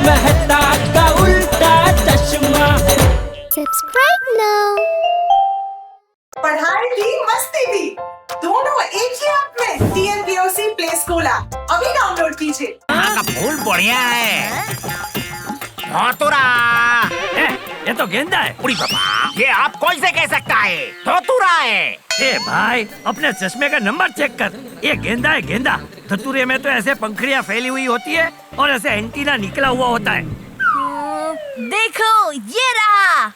मेहता का उल्टा चश्मा। Subscribe now. पढ़ाई भी मस्ती भी दोनों एक ही ऐप में। TNPOC प्ले स्कूल ऐप अभी डाउनलोड कीजिए। यहाँ का फूल बढ़िया है। धोतुरा, ये तो गेंदा है। उड़ी बाबा, ये आप कौन से कह सकता है? धोतुरा है। ए भाई, अपने चश्मे का नंबर चेक कर। ये गेंदा है, गेंदा। धतूरे में तो ऐसे पंखुड़ियाँ फैली हुई होती है और ऐसे एंटीना निकला हुआ होता है। देखो ये रहा।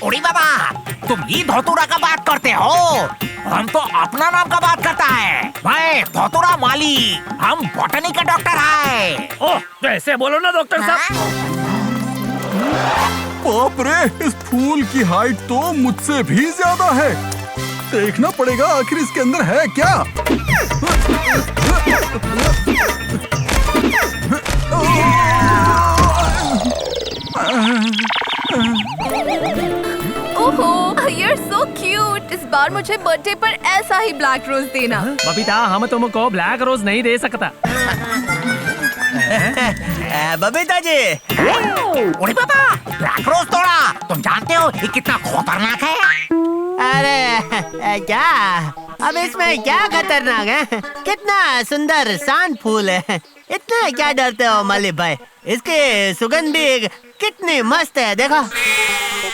उड़ी बाबा, तुम ही धोतुरा का बात करते हो? हम तो अपना नाम का बात करता है। मैं धोतुरा माली, हम बॉटनी का डॉक्टर है। ओह, तो ऐसे बोलो ना डॉक्टर साहब। बाप रे, इस फूल की हाइट तो मुझसे भी ज्यादा है। देखना पड़ेगा आखिर इसके अंदर है क्या। ओहो, you're so cute। इस बार मुझे बर्थडे पर ऐसा ही ब्लैक रोज देना। बबीता, हम तुमको ब्लैक रोज नहीं दे सकता। बबीता जी, उड़ी बाबा, ब्लैक रोज तोड़ा। तुम जानते हो ये कितना खतरनाक है? अरे क्या, अब इसमें क्या खतरनाक है? कितना सुंदर शांत फूल है। इतना क्या डरते हो मालिक भाई? इसकी सुगंध भी कितनी मस्त है, देखो।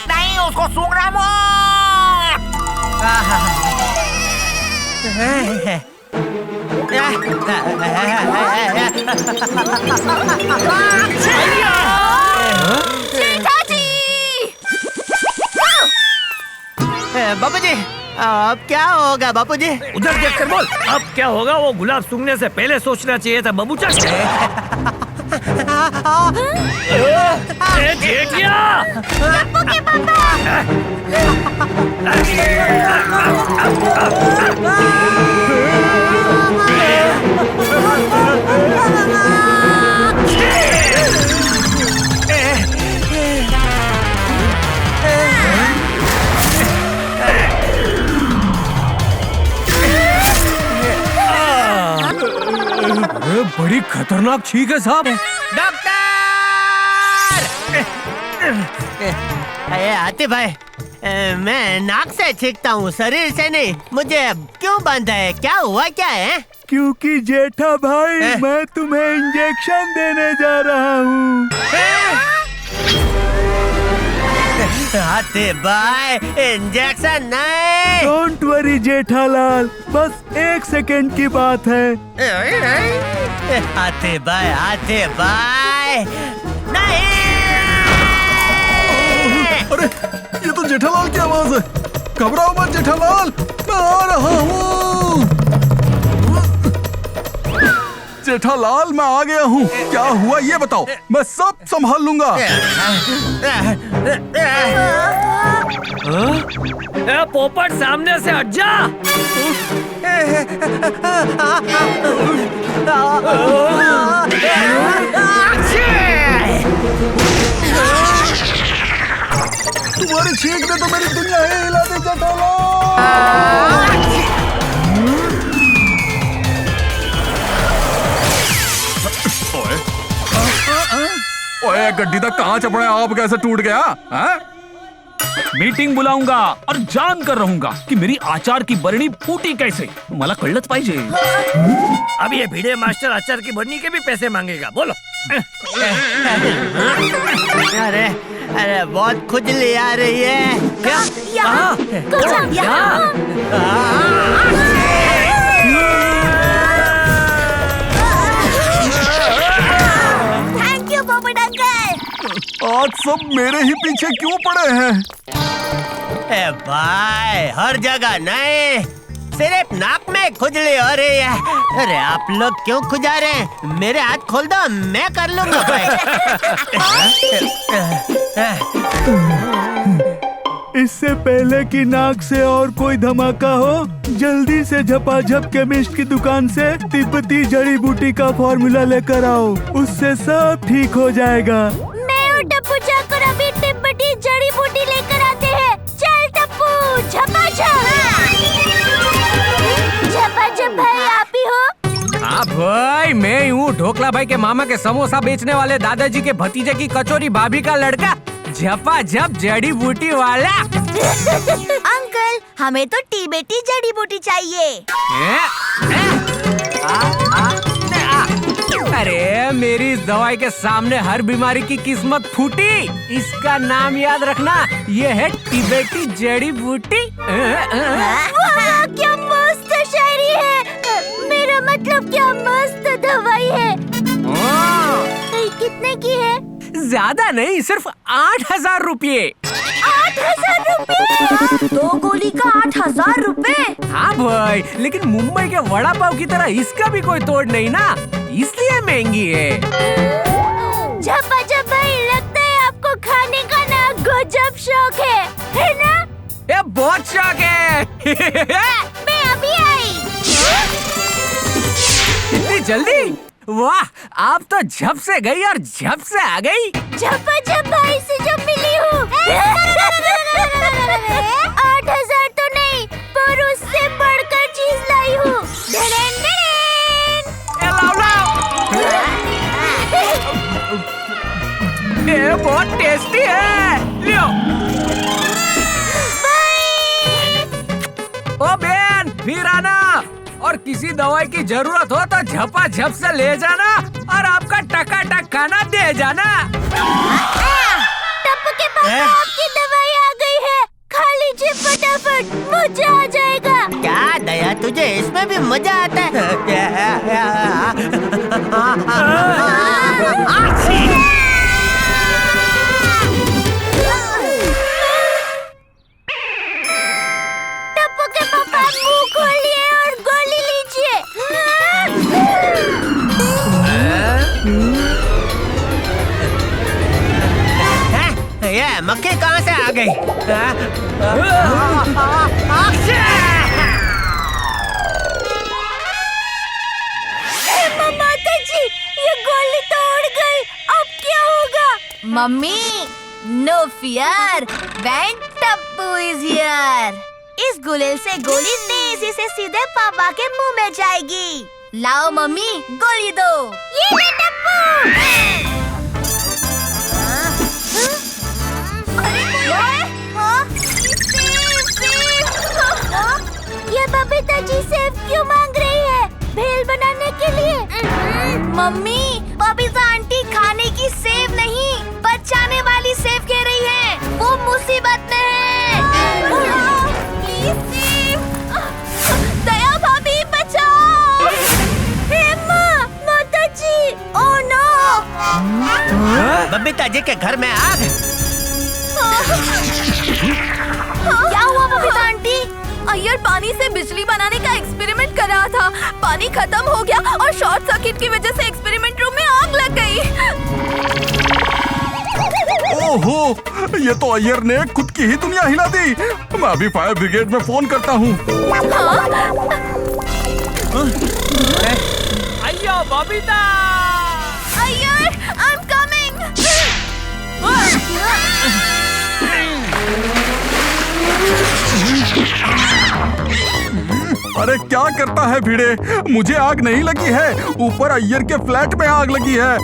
नहीं, उसको सूंघना मत। बापू जी, अब क्या होगा बापू जी? उधर देख कर बोल। अब क्या होगा वो गुलाब सूंघने से पहले सोचना चाहिए था बबूचा। बड़ी खतरनाक छींक है साहब। डॉक्टर! आतिफ भाई, मैं नाक से छींकता हूँ, शरीर से नहीं। मुझे क्यों बांधा है? क्या हुआ, क्या है? क्योंकि जेठा भाई, मैं तुम्हें इंजेक्शन देने जा रहा हूँ। आतिफ भाई, इंजेक्शन नहीं। डोंट वरी जेठालाल, बस 1 सेकंड की बात है। आतिफ भाई, नहीं। अरे, ये तो जेठालाल की आवाज है। घबराओ मत जेठालाल, मैं आ रहा हूँ। जेठालाल, मैं आ गया हूँ। क्या हुआ ये बताओ, मैं सब संभाल लूंगा। ए पोपट, सामने से हट जा। तुम्हारी छींक ने तो मेरी दुनिया ही हिला दी जेठालाल। ओए गड्डी तक कहाँ चपड़ा, आप कैसे टूट गया? मीटिंग बुलाऊंगा और जान कर रहूंगा कि मेरी आचार की बरणी फूटी कैसे। मला कळलंच पाहिजे। अब ये भिड़े मास्टर आचार की बरनी के भी पैसे मांगेगा, बोलो। अरे अरे, बहुत खुजली आ रही है। क्या? थैंक यू पोपट अंकल। आज सब मेरे ही पीछे क्यों पड़े हैं? ए भाई, हर जगह नहीं, सिर्फ नाक में खुजली हो रही है। अरे आप लोग क्यों खुजा रहे हैं? मेरे हाथ खोल दो, मैं कर लूंगा भाई। इससे पहले कि नाक से और कोई धमाका हो, जल्दी से झपाझप केमिस्ट की दुकान से तिब्बती जड़ी बूटी का फॉर्मूला लेकर आओ। उससे सब ठीक हो जाएगा। मैं और टप्पू जाकर अभी तिब्बती जड़ी बूटी लेकर आते हैं। चल टप्पू, झपाझप। झपाझप भाई, आप ही हो? हाँ हाँ भाई, मैं ही हूँ ढोकला भाई के मामा के समोसा बेचने वाले दादाजी के भतीजे की कचौरी भाभी का लड़का, झपाझप जड़ी बूटी वाला। अंकल, हमें तो टिबेटी जड़ी बूटी चाहिए। अरे मेरी इस दवाई के सामने हर बीमारी की किस्मत फूटी। इसका नाम याद रखना, ये है टिबेटी जड़ी बूटी। वाह, क्या मस्त शायरी है। मेरा मतलब क्या मस्त दवाई है। कितने की है? ज्यादा नहीं, सिर्फ 8,000 रुपये। 8,000 रुपए? 2 गोली का 8,000 रुपए? हाँ भाई, लेकिन मुंबई के वड़ा पाव की तरह इसका भी कोई तोड़ नहीं ना, इसलिए महंगी है। झपा भाई, लगता है आपको खाने का ना गजब शौक है ना? ये बहुत शौक है। मैं अभी आई। इतनी जल्दी? वाह, आप तो झप से गई और झप से आ गई। झपा भाई से जो मिली हूँ। 8,000 तो नहीं, पर उससे बढ़कर चीज लाई हूँ। ये बहुत टेस्टी है, लियो। ओ बहन, फिर आना, और किसी दवाई की जरूरत हो तो झपा झप से ले जाना और आपका टकाटक खाना दे जाना। टप्पू के पापा, आपकी दवाई आ गई है, खा लीजिए फटाफट, मजा आ जाएगा। क्या दया, तुझे इसमें भी मजा आता है? टप्पू के पापा, मुंह खोलिए और गोली लीजिए। ये मक्खी कहाँ से आ गई? माता जी, ये गोली तो उड़ गई, अब क्या होगा? Mummy, no fear, when Tappu is here. इस गुलेल से गोली तेजी से सीधे पापा के मुंह में जाएगी। लाओ मम्मी, गोली दो। ये ले टप्पू। ये बबीता जी सेव क्यों मांग रही है? भेल बनाने के लिए? मम्मी, बबीता आंटी खाने की सेव नहीं, बचाने वाली सेव कह रही है। वो मुसीबत में है। Please save. दया भाभी, बचाओ। हे माँ, माता जी, ओह नो। बबीता जी के घर में आग। क्या हुआ बबीता आंटी? अय्यर पानी से बिजली बनाने का एक्सपेरिमेंट कर रहा था, पानी खत्म हो गया और शॉर्ट सर्किट की वजह से एक्सपेरिमेंट रूम में आग लग गई। ओहो, ये तो अय्यर ने खुद की ही दुनिया हिला दी। मैं अभी फायर ब्रिगेड में फोन करता हूँ। अय्यो Babita! Iyer, I am coming. अरे क्या करता है भिड़े, मुझे आग नहीं लगी है, ऊपर अय्यर के फ्लैट में आग लगी है।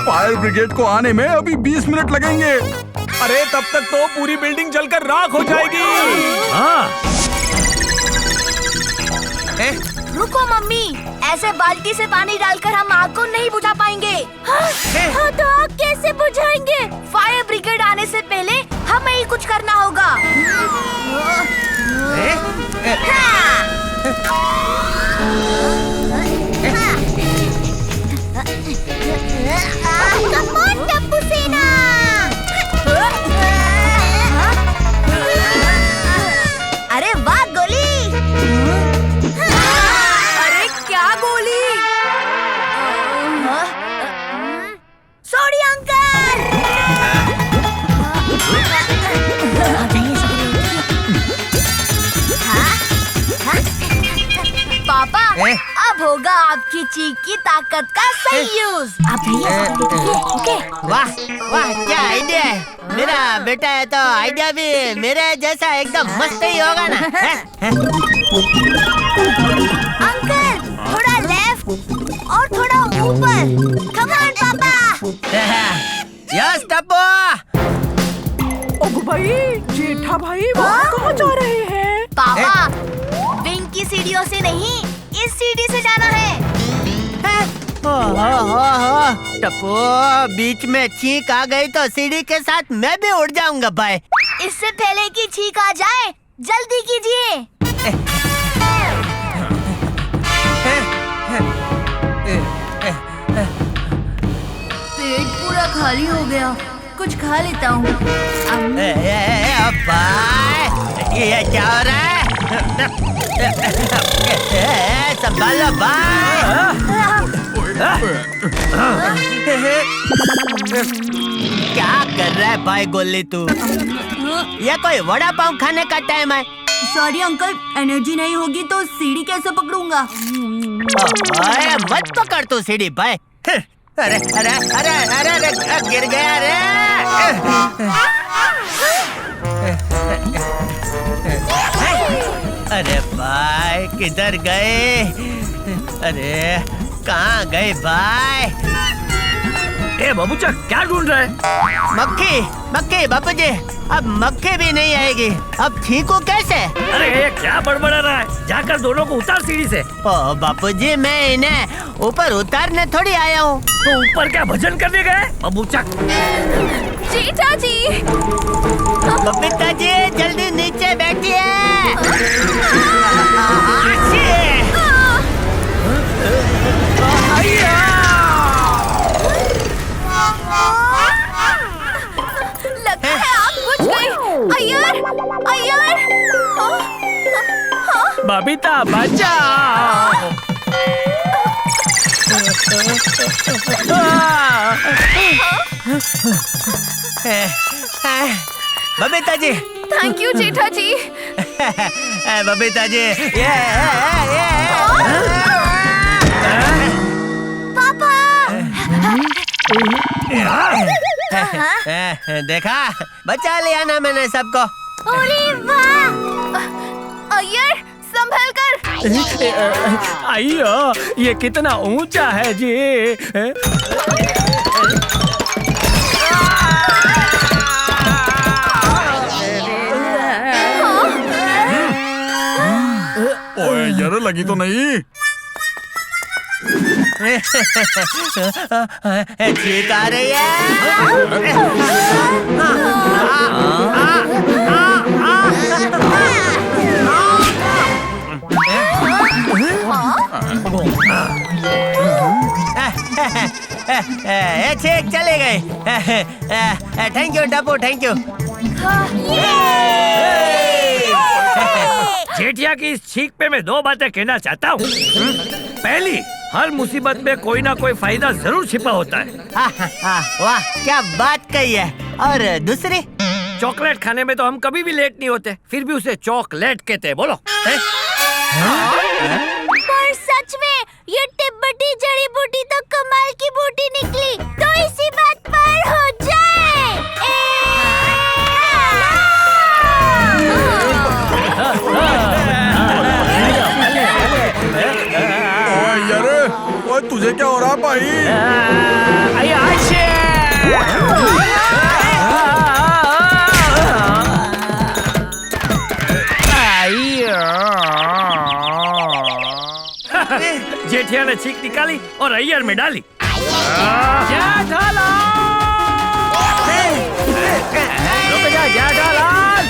फायर ब्रिगेड को आने में अभी 20 मिनट लगेंगे। अरे तब तक तो पूरी बिल्डिंग जलकर राख हो जाएगी। हाँ। रुको मम्मी, ऐसे बाल्टी से पानी डालकर हम आग को नहीं बुझा पाएंगे। हाँ, तो आग कैसे बुझाएंगे? फायर ब्रिगेड आने से पहले हमें ही कुछ करना होगा। Come on, टप्पू सेना। अरे वाह गोली। अरे क्या गोली? Sorry uncle. पापा, अब होगा आपकी चीख की ताकत का सही यूज। ओके। वाह वाह, क्या आइडिया है। मेरा बेटा है तो आइडिया भी मेरे जैसा एकदम मस्त ही होगा ना। अंकल, थोड़ा लेफ्ट। और थोड़ा ऊपर। कम ऑन पापा। यस टप्पू। ओगो भाई, जेठा भाई वहाँ कहाँ जा रहे हैं? पापा, विंग की सीढ़ियों से नहीं, इस सीढ़ी से जाना है। टप्पू, बीच में छींक आ गई तो सीढ़ी के साथ मैं भी उड़ जाऊंगा भाई। इससे पहले कि छींक आ जाए, जल्दी कीजिए। पेट पूरा खाली हो गया, कुछ खा लेता हूँ। भाई, ये क्या हो रहा है? संभालो भाई। क्या कर रहा है भाई गोली तू? ये कोई वड़ा पाव खाने का टाइम है? सॉरी अंकल, एनर्जी नहीं होगी तो सीढ़ी कैसे पकड़ूंगा? अरे मत पकड़ तू सीढ़ी भाई। अरे अरे अरे अरे अरे गिर गया रे। अरे भाई किधर गए? अरे कहाँ गए भाई? ए बाबूचा, क्या ढूंढ रहे हैं? मक्खी मक्खी बापूजी, अब मक्खी भी नहीं आएगी, अब छींकू कैसे? अरे ये क्या बड़बड़ा रहा है? जाकर दोनों को उतार सीढ़ी से। ओ बापूजी, मैं इन्हें ऊपर उतारने थोड़ी आया हूँ। तो ऊपर क्या भजन करने गए बाबूचा? जेठा जी, बबीता जी जल्दी नीचे बैठिए। लगता है आग बुझ गई। अय्यर, अय्यर, बबीता बचाओ। बबीता जी। थैंक यू जेठा जी। बबीता जी, पापा, देखा, बचा लिया ना मैंने सबको। अरे वाह! अय्यर, संभल कर। आइयो, ये कितना ऊंचा है जी। ओए यार, लगी तो नहीं? ठीक आ रही है। ठीक चले गए। Thank you Tappu, thank you. Jethiya की इस छींक पे मैं दो बातें कहना चाहता हूँ। पहली, हर मुसीबत में कोई ना कोई फायदा जरूर छिपा होता है। वाह, क्या बात कही है। और दूसरी, चॉकलेट खाने में तो हम कभी भी लेट नहीं होते, फिर भी उसे चॉकलेट कहते हैं। बोलो। पर सच में ये तिब्बती जड़ी बूटी तो कमाल की बूटी निकली, तो इसी बात पर हो जाए। ओए यार, ओए तुझे क्या हो रहा भाई? जेठिया ने छींक निकाली और अय्यर में डाली। रुक जा, जेठालाल।